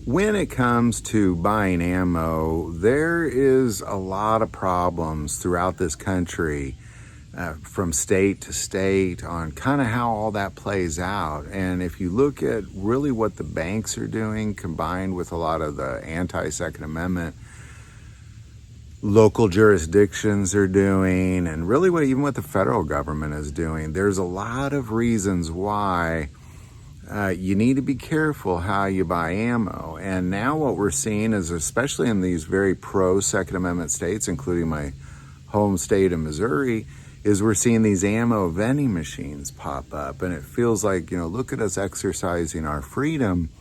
When it comes to buying ammo, there is a lot of problems throughout this country, from state to state, on kind of how all that plays out. And if you look at really what the banks are doing, combined with a lot of the anti-Second Amendment local jurisdictions are doing, and really even what the federal government is doing, there's a lot of reasons why you need to be careful how you buy ammo. And now what we're seeing is, especially in these very pro-Second Amendment states, including my home state of Missouri, is we're seeing these ammo vending machines pop up. And it feels like, look at us exercising our freedom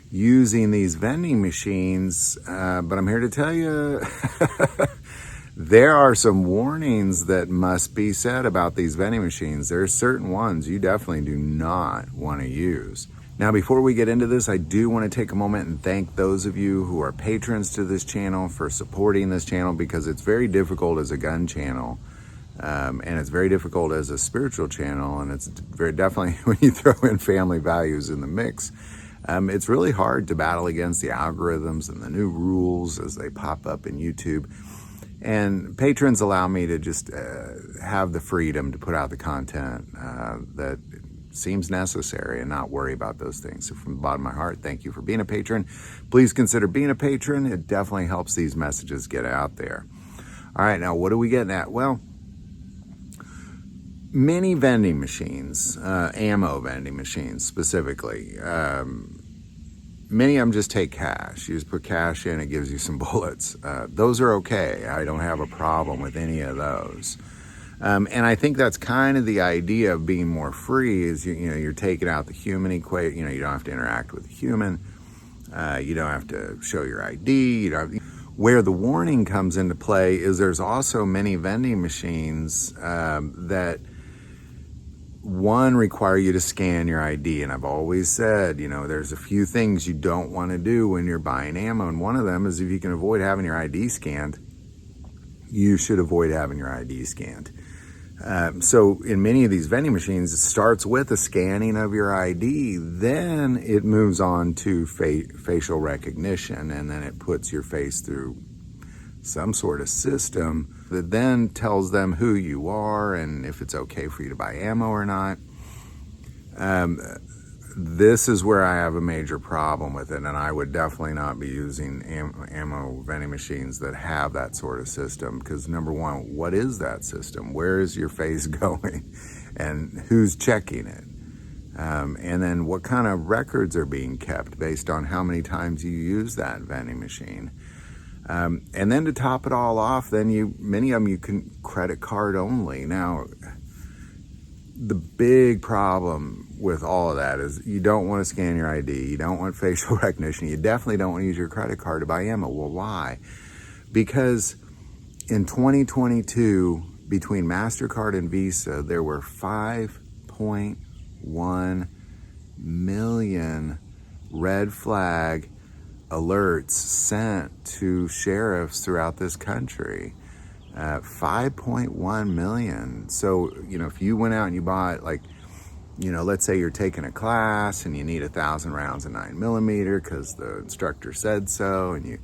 using these vending machines. But I'm here to tell you, there are some warnings that must be said about these vending machines. There are certain ones you definitely do not want to use. Now, before we get into this, I do want to take a moment and thank those of you who are patrons to this channel for supporting this channel, because it's very difficult as a gun channel, and it's very difficult as a spiritual channel, and it's very definitely when you throw in family values in the mix. It's really hard to battle against the algorithms and the new rules as they pop up in YouTube. And patrons allow me to just have the freedom to put out the content that seems necessary and not worry about those things. So from the bottom of my heart, thank you for being a patron. Please consider being a patron. It definitely helps these messages get out there. All right, now what are we getting at? Well, many vending machines, ammo vending machines specifically, many of them just take cash. You just put cash in, it gives you some bullets. Those are okay. I don't have a problem with any of those. And I think that's kind of the idea of being more free, is you're taking out the human equation. You don't have to interact with a human. You don't have to show your ID. Where the warning comes into play is there's also many vending machines that require you to scan your ID. And I've always said, there's a few things you don't want to do when you're buying ammo. And one of them is, if you can avoid having your ID scanned, you should avoid having your ID scanned. So in many of these vending machines, it starts with a scanning of your ID. Then it moves on to facial recognition. And then it puts your face through some sort of system that then tells them who you are and if it's okay for you to buy ammo or not. This is where I have a major problem with it, and I would definitely not be using ammo vending machines that have that sort of system, because number one, what is that system? Where is your face going? And who's checking it? And then what kind of records are being kept based on how many times you use that vending machine? And then to top it all off, then many of them you can credit card only. Now, the big problem with all of that is you don't want to scan your ID, you don't want facial recognition, you definitely don't want to use your credit card to buy ammo. Well, why? Because in 2022, between MasterCard and Visa, there were 5.1 million red flag alerts sent to sheriffs throughout this country. 5.1 million. So, if you went out and you bought, let's say you're taking a class and you need 1,000 rounds of 9mm because the instructor said so, and you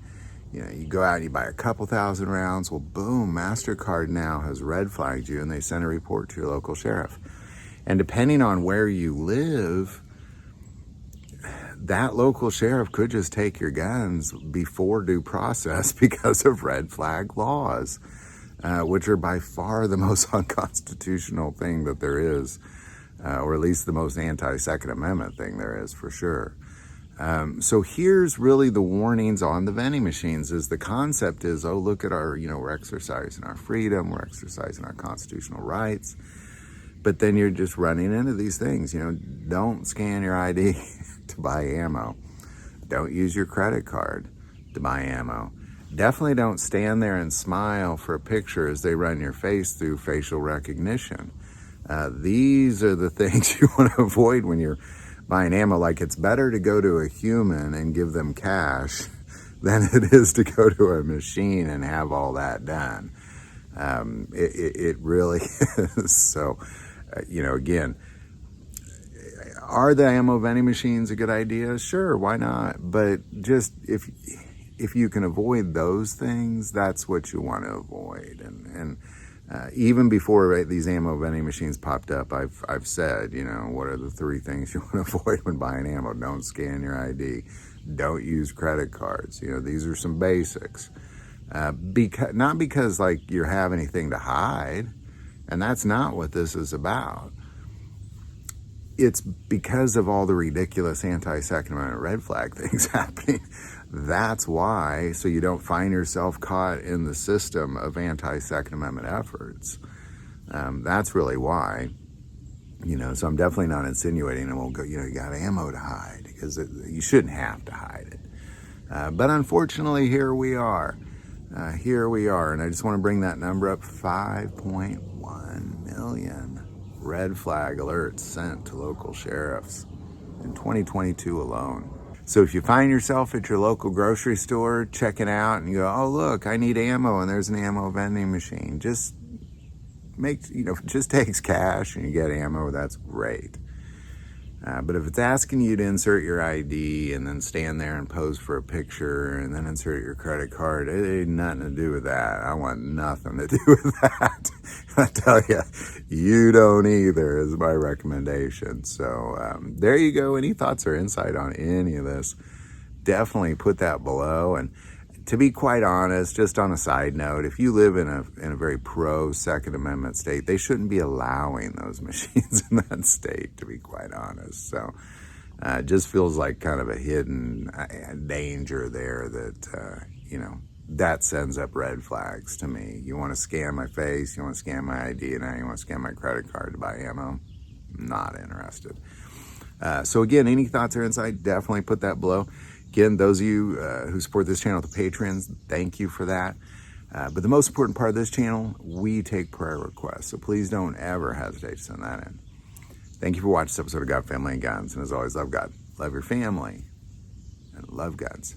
go out and you buy a couple thousand rounds. Well, boom, MasterCard now has red flagged you, and they send a report to your local sheriff. And depending on where you live, that local sheriff could just take your guns before due process because of red flag laws, which are by far the most unconstitutional thing that there is, or at least the most anti-Second Amendment thing there is, for sure. So here's really the warnings on the vending machines. Is the concept is, oh, look at our, we're exercising our freedom, we're exercising our constitutional rights. But then you're just running into these things, don't scan your ID to buy ammo. Don't use your credit card to buy ammo. Definitely don't stand there and smile for a picture as they run your face through facial recognition. These are the things you want to avoid when you're buying ammo. Like, it's better to go to a human and give them cash than it is to go to a machine and have all that done. It really is. So, again, Are the ammo vending machines a good idea? Sure, why not? But just if you can avoid those things, that's what you want to avoid. And even before, right, these ammo vending machines popped up, I've said, you know, what are the 3 things you want to avoid when buying ammo? Don't scan your ID. Don't use credit cards. You know, these are some basics. Not because like you have anything to hide, and that's not what this is about. It's because of all the ridiculous anti-Second Amendment red flag things happening. That's why, so you don't find yourself caught in the system of anti-Second Amendment efforts. That's really why. You know, so I'm definitely not insinuating, well, you know, you got ammo to hide, because you shouldn't have to hide it. But unfortunately, here we are. And I just want to bring that number up, 5.1 million red flag alerts sent to local sheriffs in 2022 alone. So if you find yourself at your local grocery store checking out and you go, oh, look, I need ammo, and there's an ammo vending machine, just just takes cash and you get ammo, that's great. But if it's asking you to insert your ID and then stand there and pose for a picture and then insert your credit card, it ain't nothing to do with that. I want nothing to do with that. I tell you, you don't either, is my recommendation. So there you go. Any thoughts or insight on any of this, definitely put that below. And to be quite honest, just on a side note, if you live in a very pro-Second Amendment state, they shouldn't be allowing those machines in that state, to be quite honest. So it just feels like kind of a hidden danger there that, that sends up red flags to me. You want to scan my face, you want to scan my ID, and now you want to scan my credit card to buy ammo? Not interested. So again, any thoughts or insight, definitely put that below. Again, those of you who support this channel, the patrons, thank you for that. But the most important part of this channel, we take prayer requests. So please don't ever hesitate to send that in. Thank you for watching this episode of God, Family, and Guns. And as always, love God, love your family, and love guns.